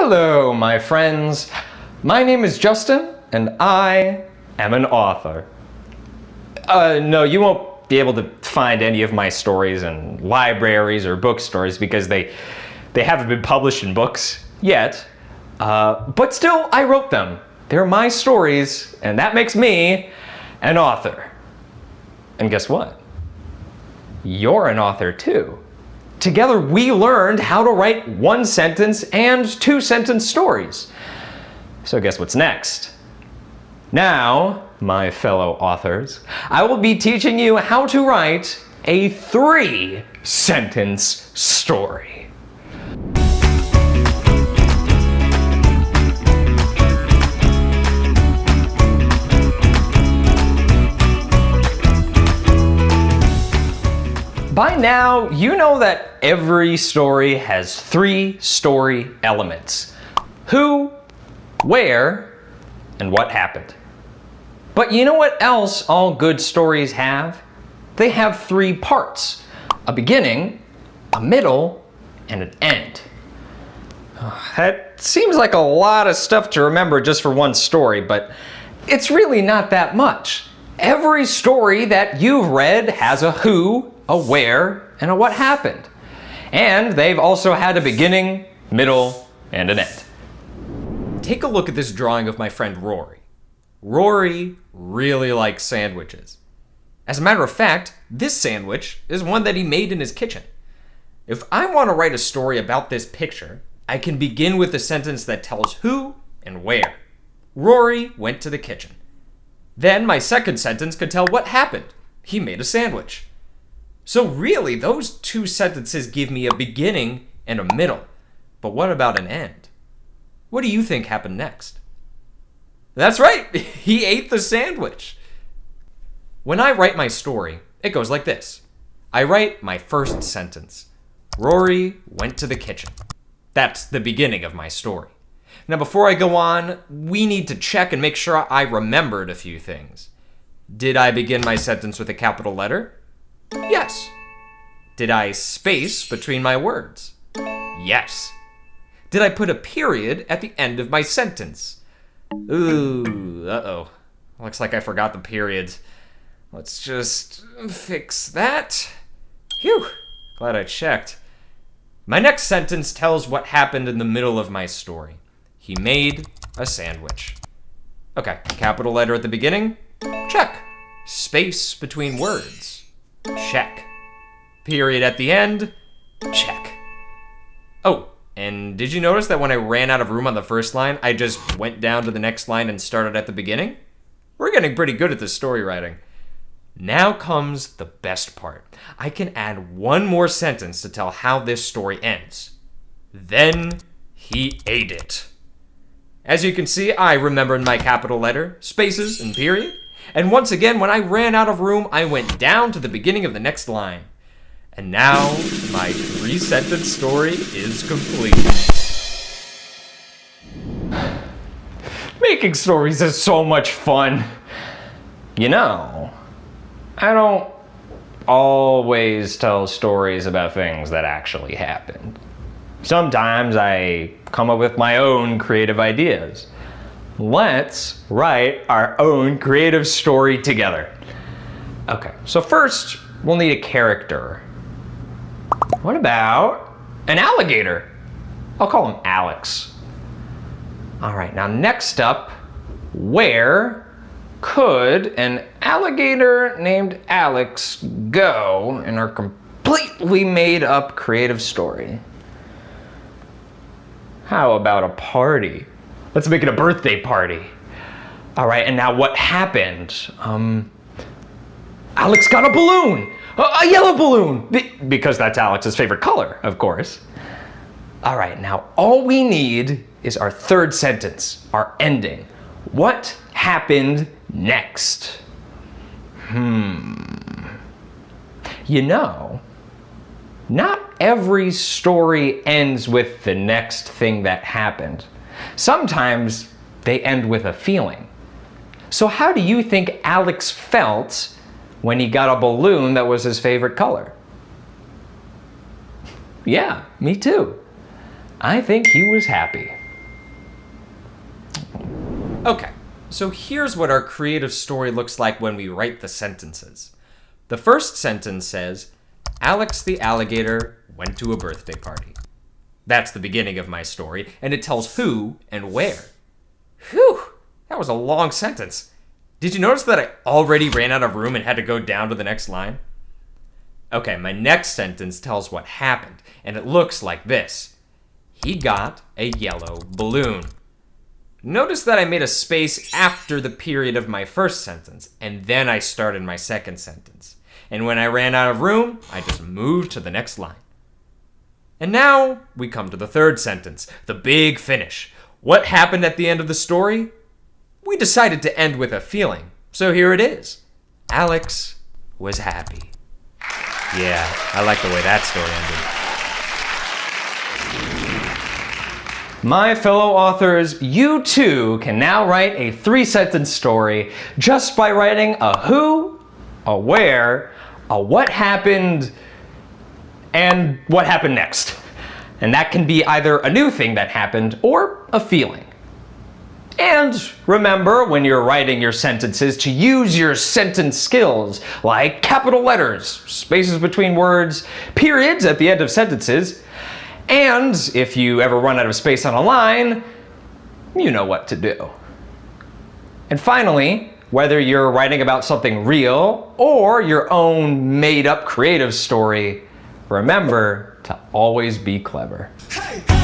Hello, my friends. My name is Justin, and I am an author. No, you won't be able to find any of my stories in libraries or bookstores because they haven't been published in books yet. But still, I wrote them. They're my stories, and that makes me an author. And guess what? You're an author too. Together, we learned how to write one-sentence and two-sentence stories. So guess what's next? Now, my fellow authors, I will be teaching you how to write a three-sentence story. By now, you know that every story has three story elements: who, where, and what happened. But you know what else all good stories have? They have three parts: a beginning, a middle, and an end. That seems like a lot of stuff to remember just for one story, but it's really not that much. Every story that you've read has a who, a where, and a what happened. And they've also had a beginning, middle, and an end. Take a look at this drawing of my friend Rory. Rory really likes sandwiches. As a matter of fact, this sandwich is one that he made in his kitchen. If I want to write a story about this picture, I can begin with a sentence that tells who and where. Rory went to the kitchen. Then my second sentence could tell what happened. He made a sandwich. So really, those two sentences give me a beginning and a middle. But what about an end? What do you think happened next? That's right, he ate the sandwich. When I write my story, it goes like this. I write my first sentence. Rory went to the kitchen. That's the beginning of my story. Now before I go on, we need to check and make sure I remembered a few things. Did I begin my sentence with a capital letter? Yes. Did I space between my words? Yes. Did I put a period at the end of my sentence? Ooh, uh-oh. Looks like I forgot the periods. Let's just fix that. Phew, glad I checked. My next sentence tells what happened in the middle of my story. He made a sandwich. Okay, capital letter at the beginning? Check. Space between words? Check. Period at the end? Check. Oh, and did you notice that when I ran out of room on the first line, I just went down to the next line and started at the beginning? We're getting pretty good at this story writing. Now comes the best part. I can add one more sentence to tell how this story ends. Then he ate it. As you can see, I remembered my capital letter, spaces, and period. And once again, when I ran out of room, I went down to the beginning of the next line. And now, my three-sentence story is complete. Making stories is so much fun. You know, I don't always tell stories about things that actually happened. Sometimes I come up with my own creative ideas. Let's write our own creative story together. Okay, so first we'll need a character. What about an alligator? I'll call him Alex. All right, now next up, where could an alligator named Alex go in our completely made up creative story? How about a party? Let's make it a birthday party. All right, and now what happened? Alex got a balloon, a yellow balloon, because that's Alex's favorite color, of course. All right, now all we need is our third sentence, our ending. What happened next? You know, not every story ends with the next thing that happened. Sometimes they end with a feeling. So how do you think Alex felt when he got a balloon that was his favorite color? Yeah, me too. I think he was happy. Okay, so here's what our creative story looks like when we write the sentences. The first sentence says, Alex the alligator went to a birthday party. That's the beginning of my story, and it tells who and where. Whew, that was a long sentence. Did you notice that I already ran out of room and had to go down to the next line? Okay, my next sentence tells what happened, and it looks like this. He got a yellow balloon. Notice that I made a space after the period of my first sentence, and then I started my second sentence. And when I ran out of room, I just moved to the next line. And now we come to the third sentence, the big finish. What happened at the end of the story? We decided to end with a feeling, so here it is. Alex was happy. Yeah, I like the way that story ended. My fellow authors, you too can now write a 3-sentence story just by writing a who, a where, a what happened, and what happened next. And that can be either a new thing that happened or a feeling. And remember, when you're writing your sentences, to use your sentence skills like capital letters, spaces between words, periods at the end of sentences, and if you ever run out of space on a line, you know what to do. And finally, whether you're writing about something real or your own made-up creative story, remember to always be clever. Hey!